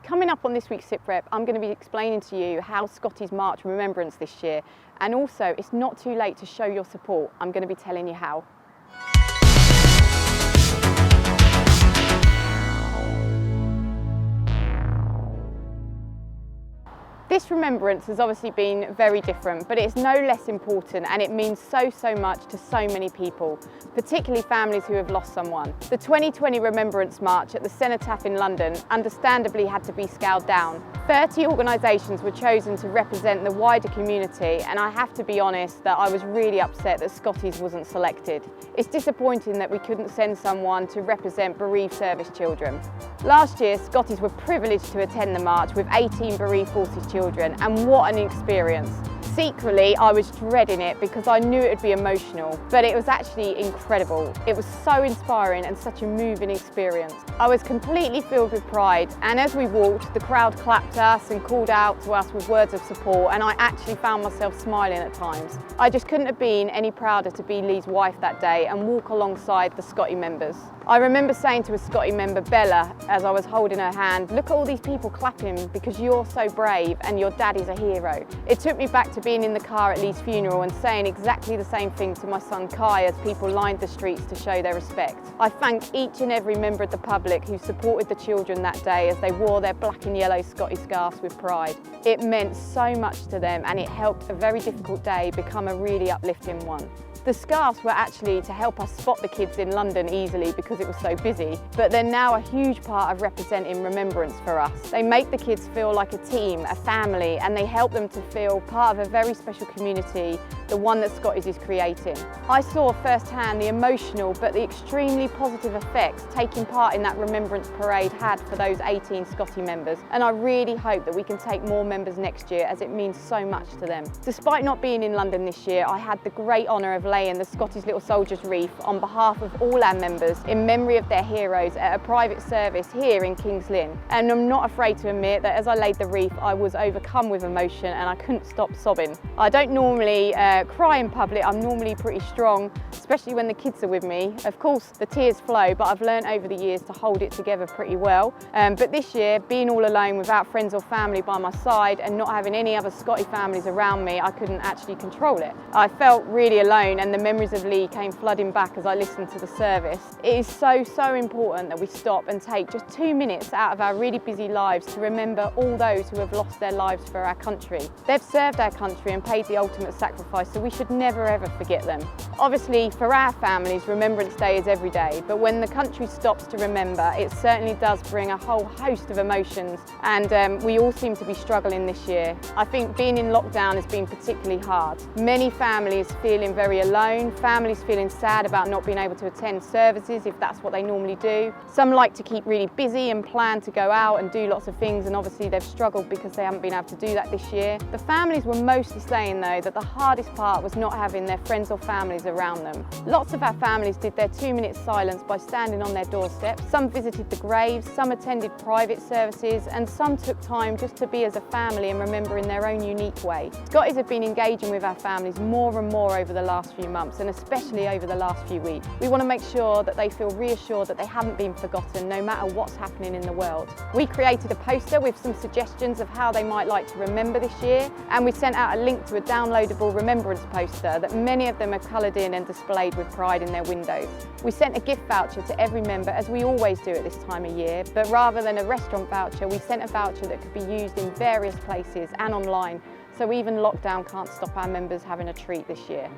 Coming up on this week's SITREP, I'm going to be explaining to you how Scotty's marched Remembrance this year, and also it's not too late to show your support. I'm going to be telling you how. This Remembrance has obviously been very different, but it's no less important, and it means so much to so many people, particularly families who have lost someone. The 2020 Remembrance March at the Cenotaph in London understandably had to be scaled down. 30 organisations were chosen to represent the wider community, and I have to be honest that I was really upset that Scotty's wasn't selected. It's disappointing that we couldn't send someone to represent bereaved service children. Last year, Scotty's were privileged to attend the march with 18 bereaved forces children, and what an experience. Secretly, I was dreading it because I knew it would be emotional, but it was actually incredible. It was so inspiring and such a moving experience. I was completely filled with pride, and as we walked, the crowd clapped us and called out to us with words of support, and I actually found myself smiling at times. I just couldn't have been any prouder to be Lee's wife that day and walk alongside the Scotty members. I remember saying to a Scotty member, Bella, as I was holding her hand, "Look at all these people clapping because you're so brave and your daddy's a hero." It took me back to being in the car at Lee's funeral and saying exactly the same thing to my son Kai as people lined the streets to show their respect. I thank each and every member of the public who supported the children that day as they wore their black and yellow Scotty scarves with pride. It meant so much to them, and it helped a very difficult day become a really uplifting one. The scarves were actually to help us spot the kids in London easily because it was so busy, but they're now a huge part of representing Remembrance for us. They make the kids feel like a team, a family, and they help them to feel part of a very special community, the one that Scotty's is creating. I saw firsthand the emotional but the extremely positive effects taking part in that Remembrance parade had for those 18 Scotty members, and I really hope that we can take more members next year as it means so much to them. Despite not being in London this year, I had the great honour of laying the Scotty's Little Soldiers wreath on behalf of all our members in memory of their heroes at a private service here in King's Lynn. And I'm not afraid to admit that as I laid the wreath, I was overcome with emotion and I couldn't stop sobbing. I don't normally cry in public. I'm normally pretty strong, especially when the kids are with me. Of course, the tears flow, but I've learned over the years to hold it together pretty well. But this year, being all alone without friends or family by my side and not having any other Scotty families around me, I couldn't actually control it. I felt really alone, and the memories of Lee came flooding back as I listened to the service. It is so important that we stop and take just 2 minutes out of our really busy lives to remember all those who have lost their lives for our country. They've served our country and paid the ultimate sacrifice, so we should never ever forget them. Obviously, for our families, Remembrance Day is every day, but when the country stops to remember, it certainly does bring a whole host of emotions, and we all seem to be struggling this year. I think being in lockdown has been particularly hard. Many families feeling very alone, families feeling sad about not being able to attend services if that's what they normally do. Some like to keep really busy and plan to go out and do lots of things, and obviously they've struggled because they haven't been able to do that this year. The families were mostly saying though that the hardest part was not having their friends or families around them. Lots of our families did their 2-minute silence by standing on their doorsteps. Some visited the graves, some attended private services, and some took time just to be as a family and remember in their own unique way. Scotty's have been engaging with our families more and more over the last few months, and especially over the last few weeks. We want to make sure that they feel reassured that they haven't been forgotten no matter what's happening in the world. We created a poster with some suggestions of how they might like to remember this year, and we sent out a link to a downloadable Remembrance poster that many of them are coloured in and displayed with pride in their windows. We sent a gift voucher to every member, as we always do at this time of year, but rather than a restaurant voucher, we sent a voucher that could be used in various places and online, so even lockdown can't stop our members having a treat this year.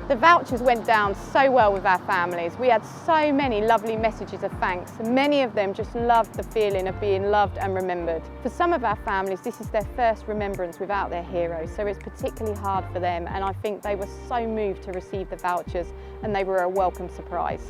The vouchers went down so well with our families. We had so many lovely messages of thanks. Many of them just loved the feeling of being loved and remembered. For some of our families, this is their first Remembrance without their heroes, so it's particularly hard for them, and I think they were so moved to receive the vouchers, and they were a welcome surprise.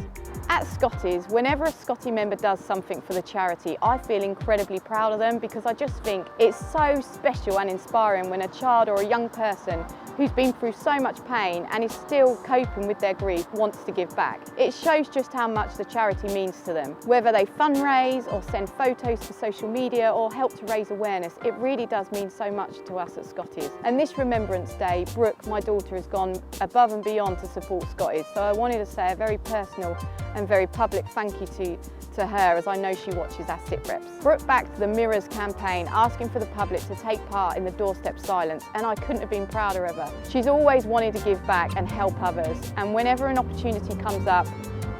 At Scotty's, whenever a Scotty member does something for the charity, I feel incredibly proud of them because I just think it's so special and inspiring when a child or a young person who's been through so much pain and is still coping with their grief wants to give back. It shows just how much the charity means to them. Whether they fundraise or send photos to social media or help to raise awareness, it really does mean so much to us at Scotty's. And this Remembrance Day, Brooke, my daughter, has gone above and beyond to support Scotty's, so I wanted to say a very personal and very public thank you to her, as I know she watches our SITREPs. Brooke backed the Mirrors campaign, asking for the public to take part in the doorstep silence, and I couldn't have been prouder of her. She's always wanted to give back and help others, and whenever an opportunity comes up,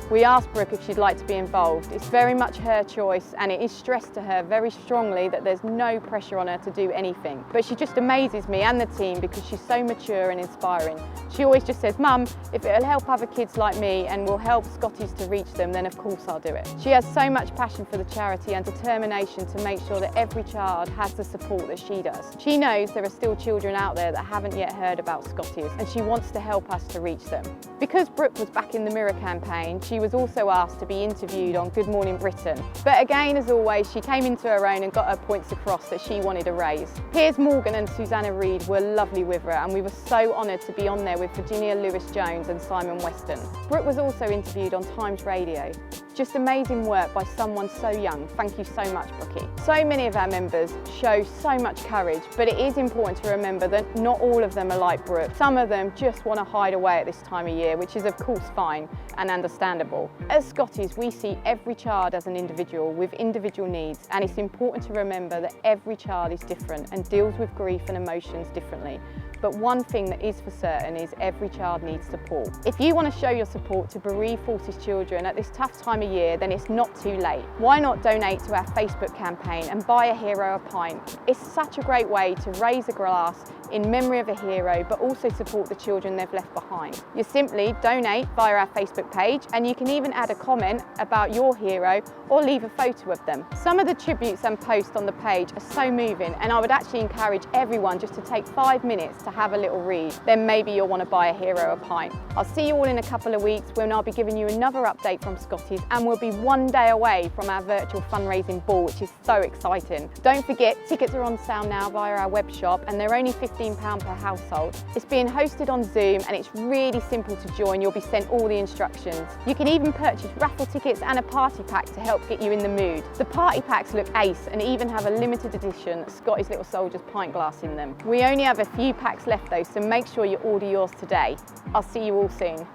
we asked Brooke if she'd like to be involved. It's very much her choice, and it is stressed to her very strongly that there's no pressure on her to do anything. But she just amazes me and the team because she's so mature and inspiring. She always just says, "Mum, if it'll help other kids like me and will help Scotties to reach them, then of course I'll do it." She has so much passion for the charity and determination to make sure that every child has the support that she does. She knows there are still children out there that haven't yet heard about Scotties, and she wants to help us to reach them. Because Brooke was back in the Mirror campaign, she was also asked to be interviewed on Good Morning Britain. But again, as always, she came into her own and got her points across that she wanted to raise. Piers Morgan and Susanna Reid were lovely with her, and we were so honoured to be on there with Virginia Lewis-Jones and Simon Weston. Brooke was also interviewed on Times Radio. Just amazing work by someone so young. Thank you so much, Brookie. So many of our members show so much courage, but it is important to remember that not all of them are like Brooke. Some of them just want to hide away at this time of year, which is of course fine and understandable. As Scotties, we see every child as an individual with individual needs, and it's important to remember that every child is different and deals with grief and emotions differently. But one thing that is for certain is every child needs support. If you want to show your support to bereaved Forces children at this tough time of year, then it's not too late. Why not donate to our Facebook campaign and buy a hero a pint? It's such a great way to raise a glass in memory of a hero, but also support the children they've left behind. You simply donate via our Facebook page, and you can even add a comment about your hero or leave a photo of them. Some of the tributes and posts on the page are so moving, and I would actually encourage everyone just to take 5 minutes to have a little read. Then maybe you'll want to buy a hero a pint. I'll see you all in a couple of weeks when I'll be giving you another update from Scotties, and we'll be one day away from our virtual fundraising ball, which is so exciting. Don't forget, tickets are on sale now via our web shop, and they're only £15 per household. It's being hosted on Zoom, and it's really simple to join. You'll be sent all the instructions. You can even purchase raffle tickets and a party pack to help get you in the mood. The party packs look ace and even have a limited edition Scotty's Little Soldiers pint glass in them. We only have a few packs left though, so make sure you order yours today. I'll see you all soon.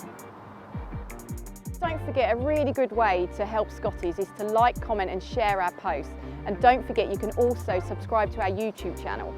Don't forget, a really good way to help Scotties is to like, comment and share our posts. And don't forget, you can also subscribe to our YouTube channel.